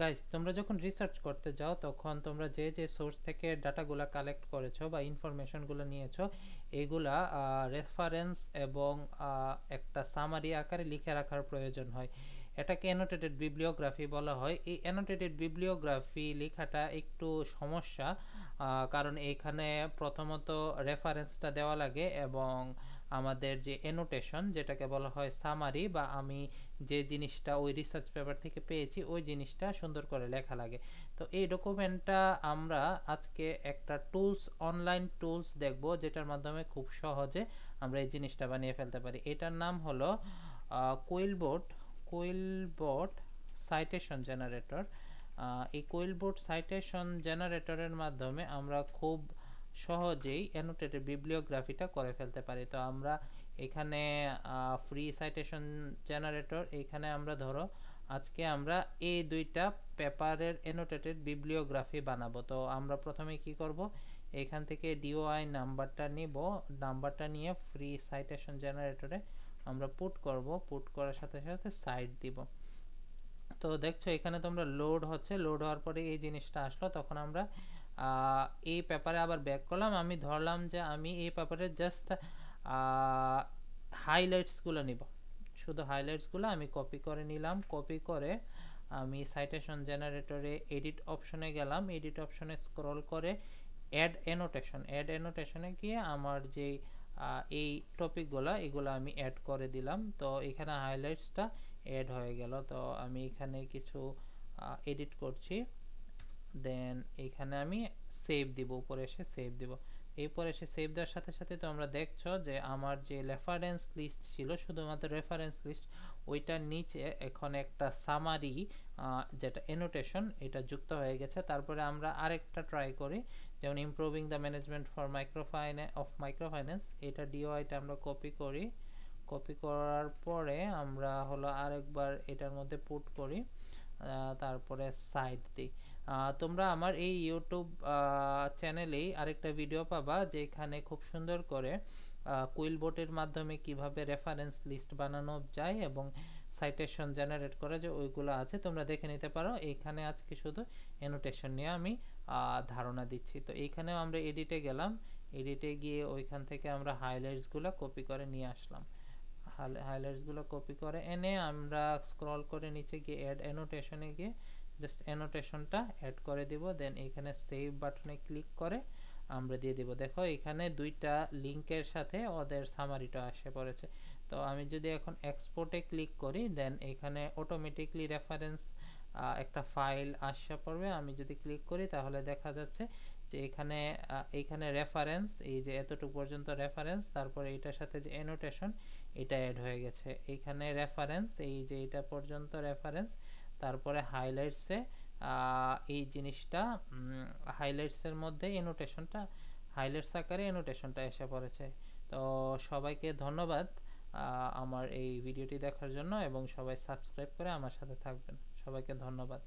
Guys, তোমরা যখন research করতে যাও তখন তোমরা যে যে সোর্স থেকে ডাটাগুলো কালেক্ট করেছো বা ইনফরমেশনগুলো নিয়েছো, এগুলা রেফারেন্স এবং একটা সামারি আকারে লিখে রাখার প্রয়োজন হয়। এটাকে অ্যানোটেটেড বিবলিওগ্রাফি বলা হয়। এই অ্যানোটেটেড বিবলিওগ্রাফি লেখাটা একটু সমস্যা, কারণ এখানে প্রথমত রেফারেন্সটা দেওয়া লাগে এবং আমাদের যে অ্যানোটেশন যেটাকে বলা হয় সামারি, বা আমি যে জিনিসটা ওই রিসার্চ পেপার থেকে পেয়েছি ওই জিনিসটা সুন্দর করে লেখা লাগে। তো এই ডকুমেন্টটা আমরা আজকে একটা অনলাইন টুলস দেখব, যেটার মাধ্যমে খুব সহজে আমরা এই জিনিসটা বানিয়ে ফেলতে পারি। এটার নাম হলো কুইলবোট সাইটেশন জেনারেটর। এই কুইলবোট সাইটেশন জেনারেটরের মাধ্যমে আমরা খুব সহজেই অ্যানোটেটেড বিবলিওগ্রাফিটা করে ফেলতে পারি। তো আমরা এখানে ফ্রি সাইটেশন জেনারেটর, এখানে আমরা ধরো আজকে আমরা এই দুইটা পেপারের অ্যানোটেটেড বিবলিওগ্রাফি বানাবো। তো আমরা প্রথমে কি করব, এখান থেকে ডিওআই নাম্বারটা নিব, নাম্বারটা নিয়ে ফ্রি সাইটেশন জেনারেটরে আমরা পুট করব, পুট করার সাথে সাথে সাইট দিব। তো দেখছো এখানে তোমরা লোড হচ্ছে, লোড হওয়ার পরে এই জিনিসটা আসলো, তখন আমরা এই পেপারে আবার ব্যাক করলাম। আমি ধরলাম যে আমি এই পেপারে জাস্ট হাইলাইটসগুলো নিব, শুধু হাইলাইটসগুলো আমি কপি করে নিলাম। কপি করে আমি সাইটেশন জেনারেটরে এডিট অপশনে গেলাম, এডিট অপশনে স্ক্রল করে অ্যাড অ্যানোটেশনে গিয়ে আমার যে এই টপিকগুলো এগুলো আমি অ্যাড করে দিলাম। তো এখানে হাইলাইটসটা অ্যাড হয়ে গেল। তো আমি এখানে কিছু এডিট করছি, দেন এখানে আমি সেভ দিব, উপরে এসে সেভ দিব। এরপর এসে সেভ দেওয়ার সাথে সাথে তো আমরা দেখছো যে আমার যে রেফারেন্স লিস্ট ছিল, শুধুমাত্র রেফারেন্স লিস্ট, ওইটার নিচে এখন একটা সামারি যেটা অ্যানোটেশন এটা যুক্ত হয়ে গেছে। তারপরে আমরা আরেকটা ট্রাই করি, যেমন improving the management for microfinance, এটা ডিওআইটা আমরা কপি করি। কপি করার পরে আমরা হলো আরেকবার এটার মধ্যে পুট করি, তারপরে সাইট দিই। তোমরা আমার এই ইউটিউব চ্যানেলেই আরেকটা ভিডিও পাবা, যেখানে খুব সুন্দর করে কুইলবোটের মাধ্যমে কিভাবে রেফারেন্স লিস্ট বানানো যায় এবং সাইটেশন জেনারেট করা যায় ওইগুলো আছে, তোমরা দেখে নিতে পারো। এইখানে আজকে শুধু অ্যানোটেশন নিয়ে আমি ধারণা দিচ্ছি। তো এইখানেও আমরা এডিটে গেলাম, এডিটে গিয়ে ওইখান থেকে আমরা হাইলাইটসগুলো কপি করে নিয়ে আসলাম। হাইলাইটসগুলো কপি করে এনে আমরা স্ক্রল করে নিচে গিয়ে অ্যাড অ্যানোটেশনে গিয়ে জাস্ট অ্যানোটেশনটা অ্যাড করে দিব। দেন এখানে সেভ বাটনে ক্লিক করে আমরা দিয়ে দিব। দেখো এখানে দুইটা লিঙ্কের সাথে ওদের সামারিটা আসে পড়েছে। তো আমি যদি এখন এক্সপোর্টে ক্লিক করি, দেন এখানে অটোমেটিকলি রেফারেন্স একটা ফাইল আসা পড়বে। আমি যদি ক্লিক করি তাহলে দেখা যাচ্ছে যে এখানে রেফারেন্স, এই যে এতটুকু পর্যন্ত রেফারেন্স, তারপরে এটার সাথে যে অ্যানোটেশন এটা অ্যাড হয়ে গেছে। এখানে রেফারেন্স, এই যে এটা পর্যন্ত রেফারেন্স, তারপরে হাইলাইটসে এই জিনিসটা হাইলাইটসের মধ্যে অ্যানোটেশনটা হাইলাইটস আকারে অ্যানোটেশনটা এসে পড়েছে। তো সবাইকে ধন্যবাদ আমার এই ভিডিওটি দেখার জন্য, এবং সবাই সাবস্ক্রাইব করে আমার সাথে থাকবেন। সবাইকে ধন্যবাদ।